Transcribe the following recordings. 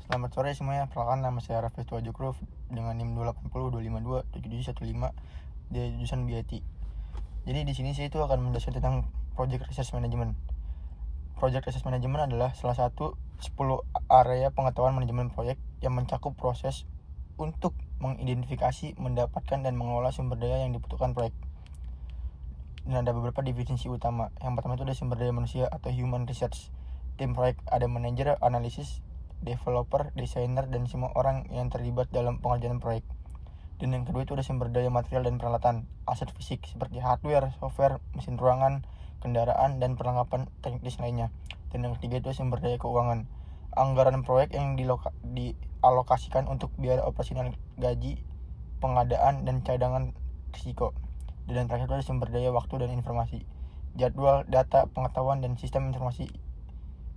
Selamat sore semuanya, perkenalkan nama saya Raffi Tuajukruf dengan NIM 28025277715 dari jurusan BIT. Jadi di sini saya itu akan menjelaskan tentang Project Research Management. Project Research Management adalah salah satu 10 area pengetahuan manajemen proyek yang mencakup proses untuk mengidentifikasi, mendapatkan, dan mengelola sumber daya yang dibutuhkan proyek. Dan ada beberapa definisi utama. Yang pertama itu ada sumber daya manusia atau human research. Tim proyek ada manajer, analisis, developer, desainer, dan semua orang yang terlibat dalam pengerjaan proyek. Dan yang kedua itu ada sumber daya material dan peralatan, aset fisik seperti hardware, software, mesin ruangan, kendaraan, dan perlengkapan teknis lainnya. Dan yang ketiga itu sumber daya keuangan, anggaran proyek yang dialokasikan untuk biaya operasional, gaji, pengadaan, dan cadangan risiko. Dan yang terakhir itu ada sumber daya waktu dan informasi, jadwal, data, pengetahuan, dan sistem informasi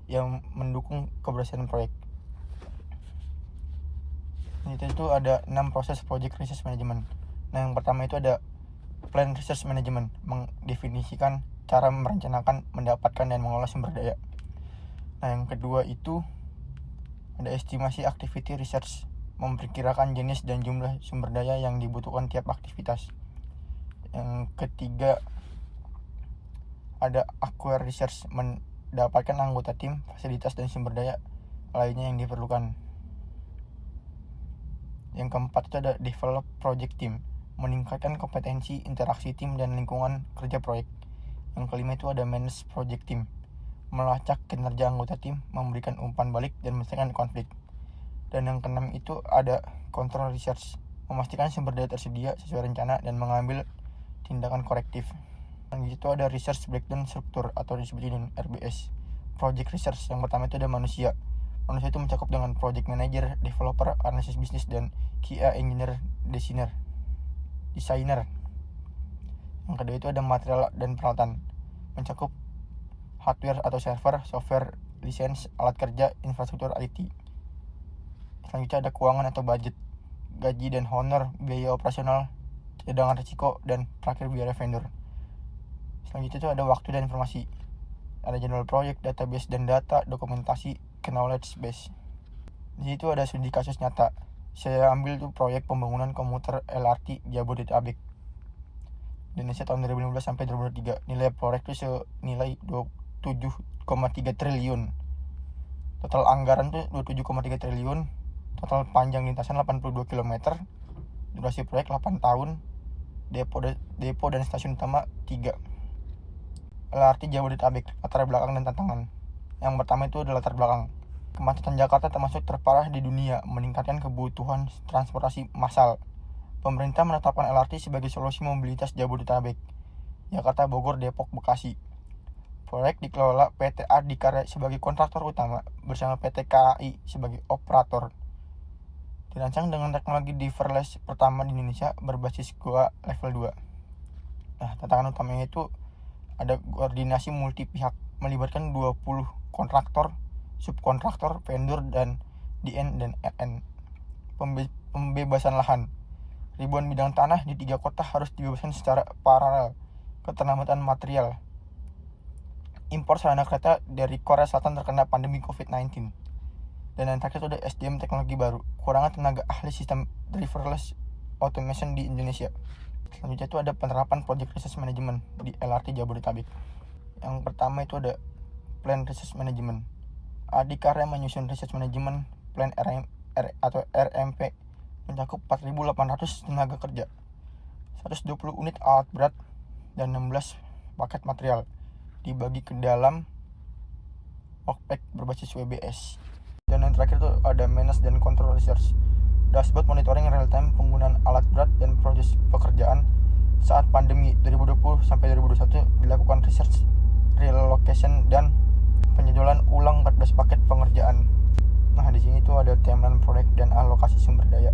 yang mendukung keberhasilan proyek. Itu ada 6 proses Project Research Management. Nah, yang pertama itu ada Plan Research Management, mendefinisikan cara merencanakan, mendapatkan, dan mengolah sumber daya. Nah, yang kedua itu ada estimasi activity research, memperkirakan jenis dan jumlah sumber daya yang dibutuhkan tiap aktivitas. Yang ketiga ada acquire research, mendapatkan anggota tim, fasilitas, dan sumber daya lainnya yang diperlukan. Yang keempat itu ada develop project team, meningkatkan kompetensi, interaksi tim, dan lingkungan kerja proyek. Yang kelima itu ada manage project team, melacak kinerja anggota tim, memberikan umpan balik, dan menyelesaikan konflik. Dan yang keenam itu ada control research, memastikan sumber daya tersedia sesuai rencana dan mengambil tindakan korektif. Yang itu ada research breakdown struktur atau disebut dengan RBS. Project research yang pertama itu ada manusia. Manusia itu mencakup dengan project manager, developer, analisis bisnis, dan QA engineer, desainer. Yang kedua itu ada material dan peralatan, mencakup hardware atau server, software, lisensi, alat kerja, infrastruktur IT. Selanjutnya ada keuangan atau budget, gaji dan honor, biaya operasional, cadangan risiko, dan terakhir biaya vendor. Selanjutnya itu ada waktu dan informasi, ada jadwal proyek, database dan data, dokumentasi, knowledge base. Di situ ada studi kasus nyata. Saya ambil tuh proyek pembangunan komuter LRT Jabodetabek Indonesia tahun 2015 sampai 2023. Nilai proyek itu senilai 27,3 triliun. Total anggaran tuh 27,3 triliun. Total panjang lintasan 82 km. Durasi proyek 8 tahun. Depo dan stasiun utama 3. LRT Jabodetabek, latar belakang dan tantangan. Yang pertama itu adalah latar belakang. Kemacetan Jakarta termasuk terparah di dunia, meningkatkan kebutuhan transportasi massal. Pemerintah menetapkan LRT sebagai solusi mobilitas Jabodetabek, Jakarta, Bogor, Depok, Bekasi. Proyek dikelola PT Adikarya sebagai kontraktor utama bersama PT KAI sebagai operator. Dirancang dengan teknologi diverless pertama di Indonesia berbasis GOA level 2. Nah, tantangan utamanya itu ada koordinasi multi pihak, melibatkan 20 kontraktor, subkontraktor, vendor, dan DN dan RN. Pembebasan lahan, ribuan bidang tanah di 3 kota harus dibebaskan secara paralel. Keterlambatan material, impor sarana kereta dari Korea Selatan terkena pandemi COVID-19. Dan yang terakhir itu ada SDM teknologi baru, kurangan tenaga ahli sistem driverless automation di Indonesia. Selanjutnya itu ada penerapan Project Research Management di LRT Jabodetabek. Yang pertama itu ada Plan Research Management. Adikarya menyusun Research Management Plan atau RMP, mencakup 4.800 tenaga kerja, 120 unit alat berat, dan 16 paket material, dibagi ke dalam workpack berbasis WBS. Dan yang terakhir itu ada Manage dan Control Research, dashboard monitoring real time penggunaan alat berat dan proses pekerjaan saat pandemi 2020 sampai 2021. Dilakukan research, relocation, dan penjadwalan ulang 14 paket pengerjaan. Nah, di sini tuh ada timeline proyek dan alokasi sumber daya.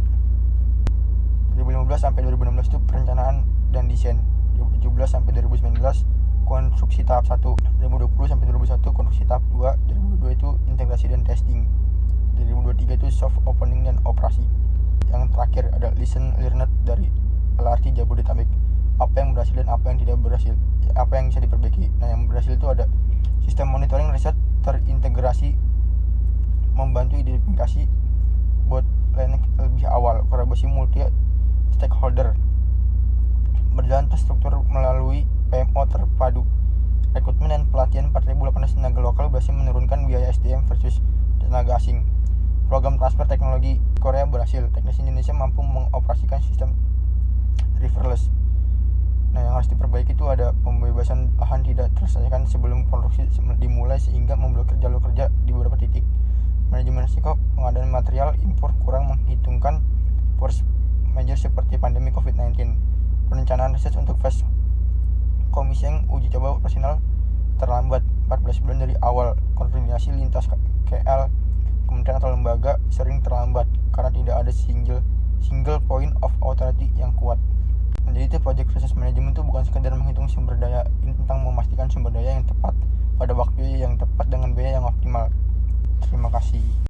2015 sampai 2016 itu perencanaan dan desain. 2017 sampai 2019 konstruksi tahap 1. 2020 sampai 2021 konstruksi tahap 2. 2022 itu integrasi dan testing. 2023 itu soft opening dan operasi. Yang terakhir ada lesson learned dari LRT Jabodetabek, apa yang berhasil dan apa yang tidak berhasil, apa yang bisa diperbaiki. Nah, yang berhasil itu ada sistem monitoring riset terintegrasi, membantu identifikasi asing. Program transfer teknologi Korea berhasil. Teknisi Indonesia mampu mengoperasikan sistem driverless. Nah, yang harus diperbaiki itu ada pembebasan lahan tidak terselesaikan sebelum produksi dimulai sehingga memblokir jalur kerja di beberapa titik. Manajemen risiko pengadaan material impor kurang menghitungkan force major seperti pandemi COVID-19. Perencanaan riset untuk fase commissioning uji coba operasional terlambat 14 bulan dari awal. Koordinasi lintas KL, kementerian atau lembaga sering terlambat karena tidak ada single point of authority yang kuat. Jadi itu project resource management itu bukan sekedar menghitung sumber daya, ini tentang memastikan sumber daya yang tepat pada waktu yang tepat dengan biaya yang optimal. Terima kasih.